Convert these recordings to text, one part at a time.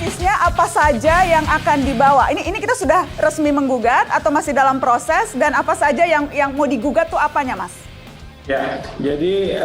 Prosesnya apa saja yang akan dibawa? Ini kita sudah resmi menggugat atau masih dalam proses, dan apa saja yang mau digugat tuh apanya, Mas? Ya, jadi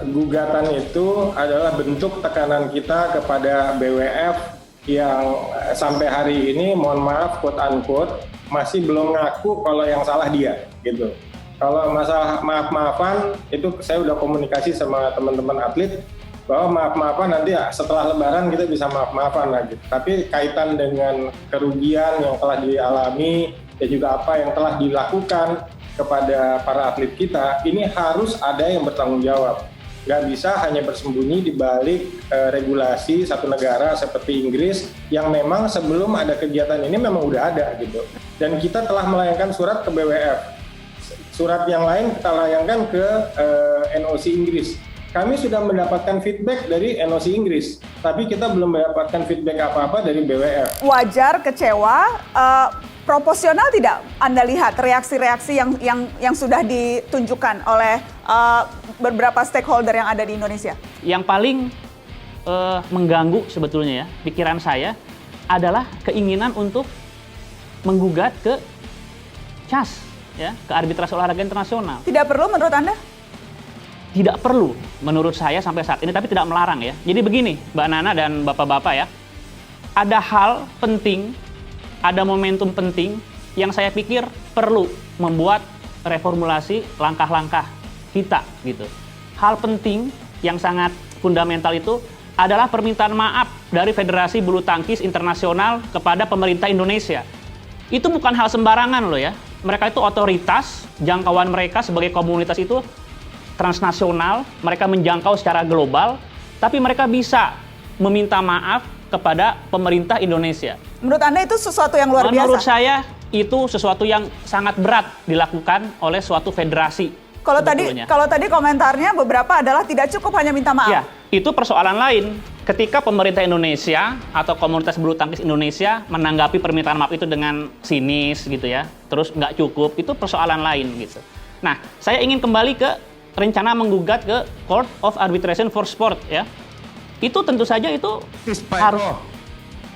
gugatan itu adalah bentuk tekanan kita kepada BWF yang sampai hari ini, mohon maaf, quote unquote, masih belum ngaku kalau yang salah dia, gitu. Kalau masalah maaf-maafan, itu saya udah komunikasi sama teman-teman atlet, bahwa maaf-maafan nanti ya setelah lebaran kita bisa maaf-maafan lagi. Tapi kaitan dengan kerugian yang telah dialami dan juga apa yang telah dilakukan kepada para atlet kita, ini harus ada yang bertanggung jawab. Nggak bisa hanya bersembunyi di balik regulasi satu negara seperti Inggris yang memang sebelum ada kegiatan ini memang udah ada gitu. Dan kita telah melayangkan surat ke BWF. Surat yang lain kita layangkan ke NOC Inggris. Kami sudah mendapatkan feedback dari NOC Inggris, tapi kita belum mendapatkan feedback apa-apa dari BWF. Wajar, kecewa, proporsional tidak Anda lihat reaksi-reaksi yang sudah ditunjukkan oleh beberapa stakeholder yang ada di Indonesia? Yang paling mengganggu sebetulnya ya, pikiran saya adalah keinginan untuk menggugat ke CAS, ya, ke Arbitrase Olahraga Internasional. Tidak perlu menurut Anda? Tidak perlu menurut saya sampai saat ini, tapi tidak melarang ya. Jadi begini, Mbak Nana dan Bapak-Bapak ya, ada hal penting, ada momentum penting yang saya pikir perlu membuat reformulasi langkah-langkah kita gitu. Hal penting yang sangat fundamental itu adalah permintaan maaf dari Federasi Bulu Tangkis Internasional kepada pemerintah Indonesia. Itu bukan hal sembarangan loh ya. Mereka itu otoritas, jangkauan mereka sebagai komunitas itu transnasional, mereka menjangkau secara global, tapi mereka bisa meminta maaf kepada pemerintah Indonesia. Menurut Anda itu sesuatu yang luar biasa? Menurut saya itu sesuatu yang sangat berat dilakukan oleh suatu federasi. Kalau tadi komentarnya beberapa adalah tidak cukup hanya minta maaf. Ya, itu persoalan lain. Ketika pemerintah Indonesia atau komunitas bulu tangkis Indonesia menanggapi permintaan maaf itu dengan sinis gitu ya, terus nggak cukup, itu persoalan lain gitu. Nah, saya ingin kembali ke rencana menggugat ke Court of Arbitration for Sport ya. Itu tentu saja itu harus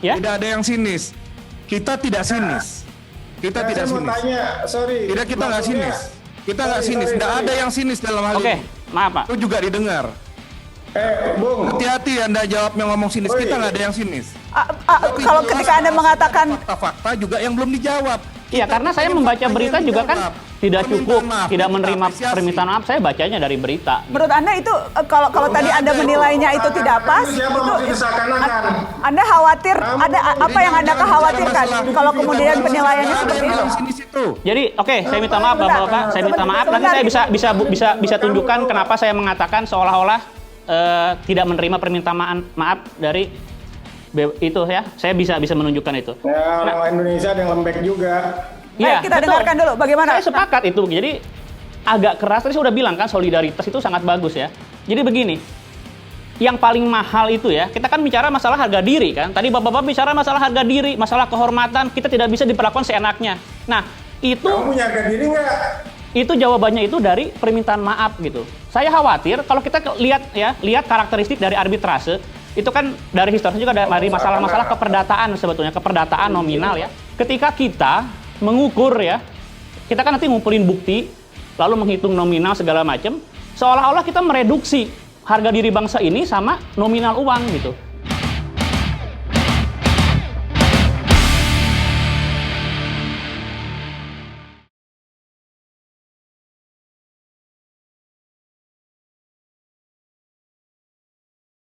ya? Tidak ada yang sinis. Kita tidak sinis. Kita tidak sinis. Tanya, sorry. Tidak, kita nggak sinis. Kita nggak sinis. Tidak ada yang sinis dalam hal ini. Oke, maaf Pak. Itu juga didengar. Bung. Hati-hati Anda jawab yang ngomong sinis. Kita nggak ada yang sinis. Kalau ketika Anda mengatakan fakta-fakta juga yang belum dijawab. Iya, karena saya membaca berita juga kan tidak cukup, tidak menerima permintaan maaf, saya bacanya dari berita. Menurut Anda itu kalau tadi Anda menilainya itu tidak pas, itu Anda khawatir, ada apa yang Anda khawatirkan kalau kemudian penilaiannya seperti itu? Jadi oke, saya minta maaf Bapak-bapak, saya minta maaf. Nanti saya bisa tunjukkan kenapa saya mengatakan seolah-olah tidak menerima permintaan maaf dari itu ya. Saya bisa menunjukkan itu. Ya, orang Indonesia ada yang lembek juga. Ya, kita dengarkan dulu bagaimana. Saya sepakat itu. Jadi agak keras, tadi saya udah bilang kan solidaritas itu sangat bagus ya. Jadi begini, yang paling mahal itu ya, kita kan bicara masalah harga diri kan. Tadi Bapak-bapak bicara masalah harga diri, masalah kehormatan, kita tidak bisa diperlakukan seenaknya. Nah, itu Kamu punya harga diri nggak? Itu jawabannya itu dari permintaan maaf gitu. Saya khawatir kalau kita lihat karakteristik dari arbitrase, itu kan dari historis juga dari masalah-masalah keperdataan sebetulnya, keperdataan nominal ya. Ketika kita mengukur ya, kita kan nanti ngumpulin bukti, lalu menghitung nominal segala macam, seolah-olah kita mereduksi harga diri bangsa ini sama nominal uang gitu.